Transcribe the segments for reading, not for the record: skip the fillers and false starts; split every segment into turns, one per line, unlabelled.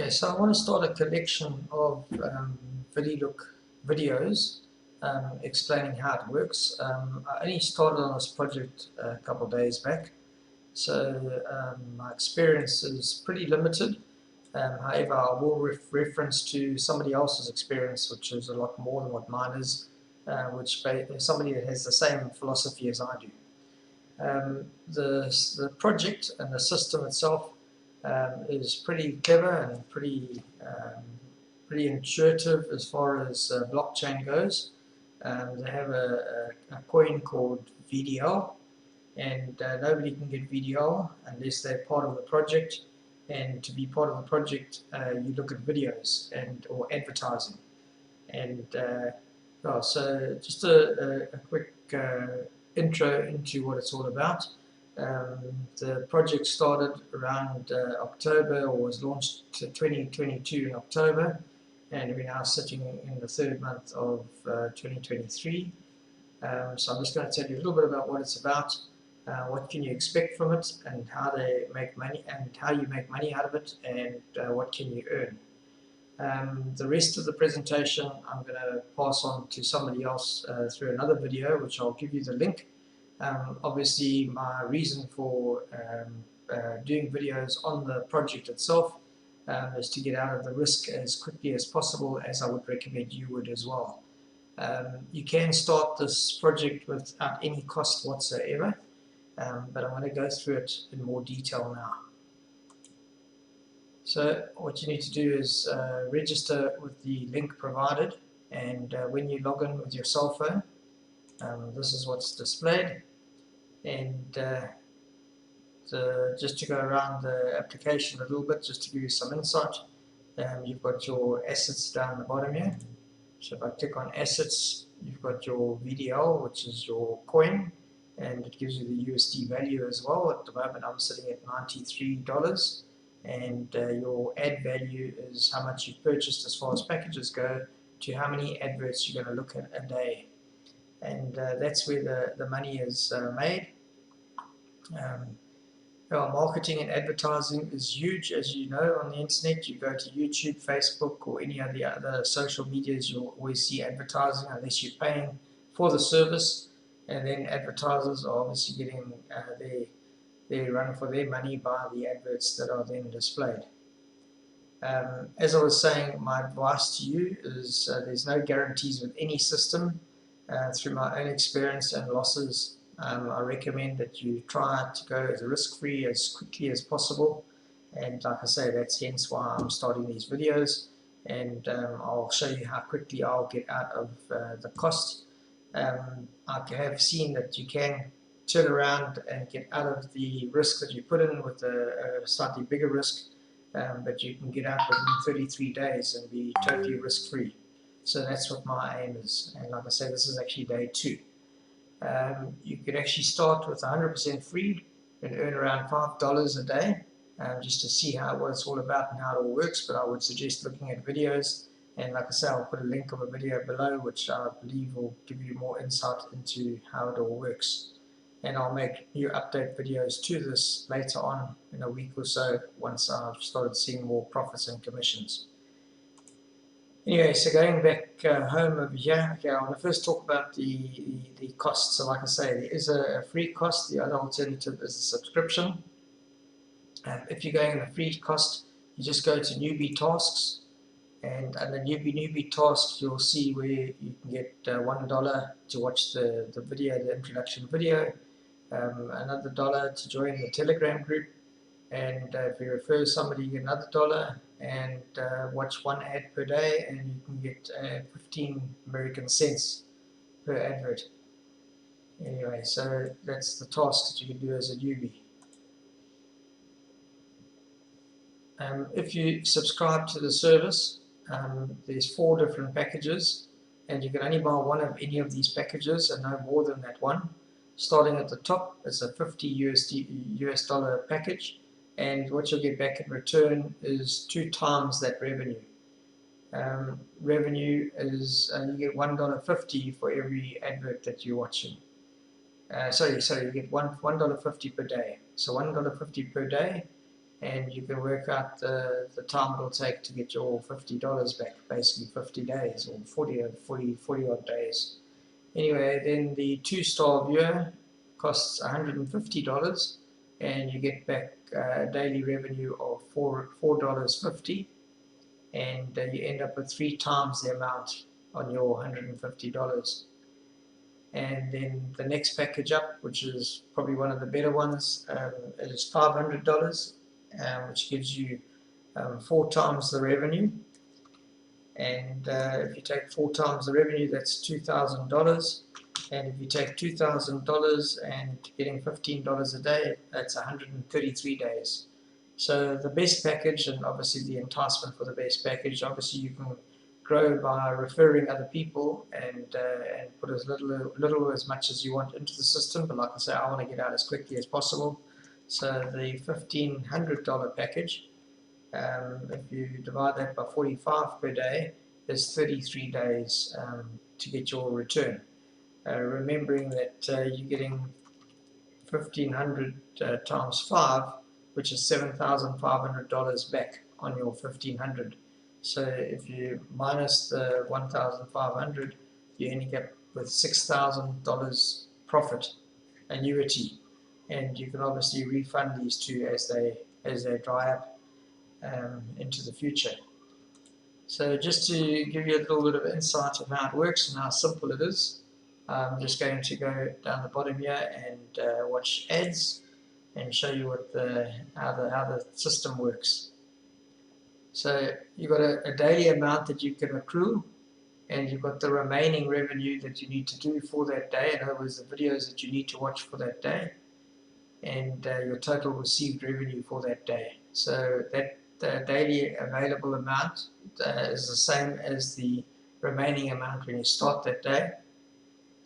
Okay, so I want to start a collection of ViDiLook videos explaining how it works. I only started on this project a couple of days back, so my experience is pretty limited. However, I will reference to somebody else's experience, which is a lot more than what mine is, which somebody that has the same philosophy as I do. The project and the system itself is pretty clever and pretty intuitive as far as blockchain goes. They have a coin called VDL, and nobody can get VDL unless they're part of the project. And to be part of the project, you look at videos or advertising. And so just a quick intro into what it's all about. The project started around October, or was launched 2022 in October, and we're now sitting in the third month of 2023. So I'm just going to tell you a little bit about what it's about, what can you expect from it, and how they make money, and how you make money out of it, and what can you earn. The rest of the presentation I'm going to pass on to somebody else through another video, which I'll give you the link. Obviously, my reason for doing videos on the project itself is to get out of the risk as quickly as possible, as I would recommend you would as well. You can start this project without any cost whatsoever, but I'm going to go through it in more detail now. So what you need to do is register with the link provided, and when you log in with your cell phone, this is what's displayed. And just to go around the application a little bit, just to give you some insight, you've got your assets down the bottom here. So if I click on assets, you've got your VDL, which is your coin, and it gives you the USD value as well. At the moment I'm sitting at $93, and your ad value is how much you purchased as far as packages go to how many adverts you're going to look at a day. And that's where the money is made. Marketing and advertising is huge, as you know, on the internet. You go to YouTube, Facebook, or any of the other social medias, you'll always see advertising unless you're paying for the service. And then advertisers are obviously getting their run for their money by the adverts that are then displayed. As I was saying, my advice to you is there's no guarantees with any system. Through my own experience and losses, I recommend that you try to go as risk-free as quickly as possible. And like I say, that's hence why I'm starting these videos, and I'll show you how quickly I'll get out of the cost. I have seen that you can turn around and get out of the risk that you put in with a slightly bigger risk, but you can get out within 33 days and be totally risk-free. So that's what my aim is, and like I say, this is actually day 2. You could actually start with 100% free and earn around $5 a day, just to see what it's all about and how it all works. But I would suggest looking at videos, and like I say, I'll put a link of a video below which I believe will give you more insight into how it all works. And I'll make new update videos to this later on in a week or so, once I've started seeing more profits and commissions. Anyway, so going back home over here, okay, I want to first talk about the cost. So like I say, there is a free cost. The other alternative is a subscription. If you're going the free cost, you just go to newbie tasks, and under newbie tasks, you'll see where you can get $1 to watch the video, the introduction video, another $1 to join the Telegram group, and if you refer somebody, you get another $1, and watch 1 ad per day, and you can get 15 American cents per advert. Anyway, so that's the task that you can do as a newbie. If you subscribe to the service, there's 4 different packages, and you can only buy one of any of these packages and no more than that one. Starting at the top, it's a $50 US dollar package, and what you'll get back in return is 2 times that revenue. Revenue is you get $1.50 for every advert that you're watching. Sorry, you get $1.50 per day. So $1.50 per day, and you can work out the time it'll take to get your $50 back, basically 50 days or 40 odd days. Anyway, then the 2-star viewer costs $150, and you get back daily revenue of $4.50, and you end up with 3 times the amount on your $150. And then the next package up, which is probably one of the better ones, is $500, which gives you 4 times the revenue. And if you take 4 times the revenue, that's $2,000. And if you take $2,000 and getting $15 a day, that's 133 days. So the best package, and obviously the enticement for the best package, obviously you can grow by referring other people and put as little as much as you want into the system. But like I say, I want to get out as quickly as possible. So the $1,500 package, if you divide that by 45 per day, is 33 days to get your return. Remembering that you're getting 1,500 times 5, which is $7,500 back on your 1,500. So if you minus the 1,500, you end up with $6,000 profit annuity, and you can obviously refund these two as they dry up into the future. So just to give you a little bit of insight of how it works and how simple it is, I'm just going to go down the bottom here and watch ads and show you what how the system works. So you've got a daily amount that you can accrue, and you've got the remaining revenue that you need to do for that day. In other words, the videos that you need to watch for that day, and your total received revenue for that day. So that daily available amount is the same as the remaining amount when you start that day.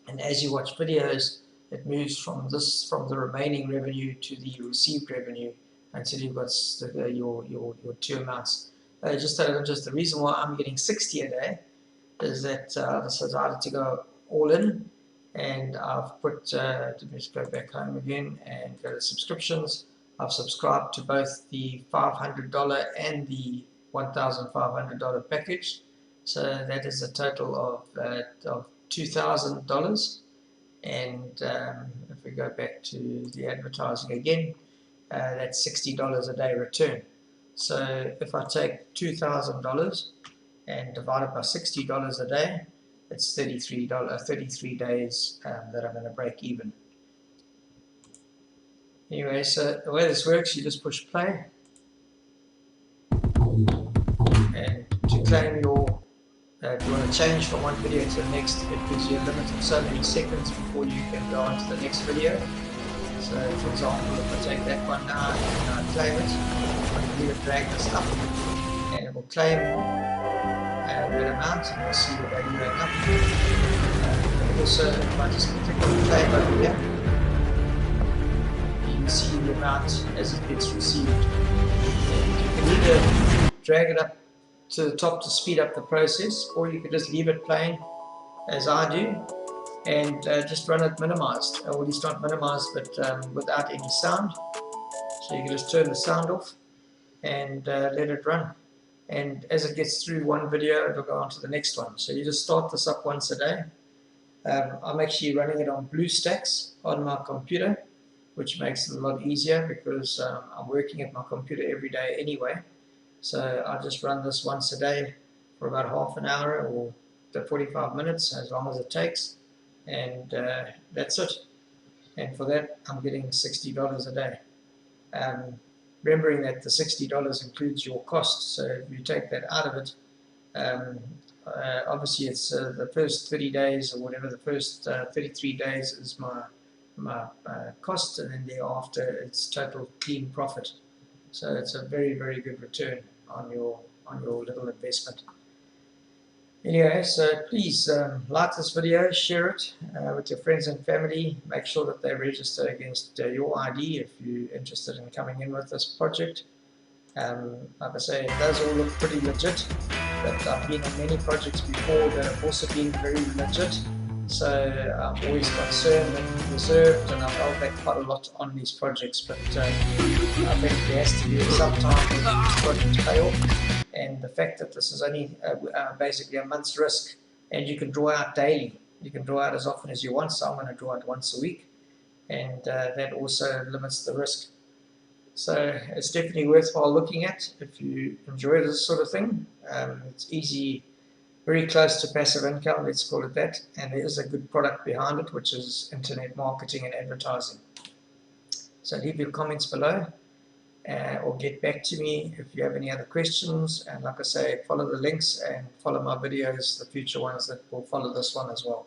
And as you watch videos, it moves from the remaining revenue to the received revenue until you've got your two amounts. Just the reason why I'm getting 60 a day is that I decided to go all in, and I've put, let me just go back home again and go to subscriptions. I've subscribed to both the $500 and the $1,500 package. So that is a total of $2,000. And if we go back to the advertising again, that's $60 a day return. So if I take $2,000 and divide it by $60 a day, it's $33 days that I'm going to break even. Anyway, so the way this works, you just push play, and to claim your if you want to change from one video to the next, it gives you a limit of so many seconds before you can go on to the next video. So for example, if I take that one now and I claim it, I can either drag this up and it will claim that amount, and you'll see the value going up. Also, if I just click on the claim over here, you can see the amount as it gets received. And you can either drag it up to the top to speed up the process, or you could just leave it playing as I do and just run it minimized, or at least not minimized, but without any sound. So you can just turn the sound off and let it run, and as it gets through one video, it'll go on to the next one. So you just start this up once a day. I'm actually running it on BlueStacks on my computer, which makes it a lot easier because I'm working at my computer every day anyway. So I just run this once a day for about half an hour or 45 minutes, as long as it takes, and that's it. And for that, I'm getting $60 a day. Remembering that the $60 includes your cost, so if you take that out of it, obviously it's the first 30 days or whatever, the first 33 days is my cost, and then thereafter it's total clean profit. So it's a very, very good return on your little investment. Anyway, so please like this video, share it with your friends and family. Make sure that they register against your ID if you're interested in coming in with this project. Like I say, it does all look pretty legit, but I've been on many projects before that have also been very legit. So I'm always concerned and reserved, and I've held back quite a lot on these projects, but I think there has to be some time for these projects pay off, and the fact that this is only basically a month's risk, and you can draw out daily. You can draw out as often as you want, so I'm going to draw out once a week, and that also limits the risk. So it's definitely worthwhile looking at if you enjoy this sort of thing. It's easy, very close to passive income, let's call it that, and there is a good product behind it, which is internet marketing and advertising. So leave your comments below, or get back to me if you have any other questions, and like I say, follow the links and follow my videos, the future ones that will follow this one as well.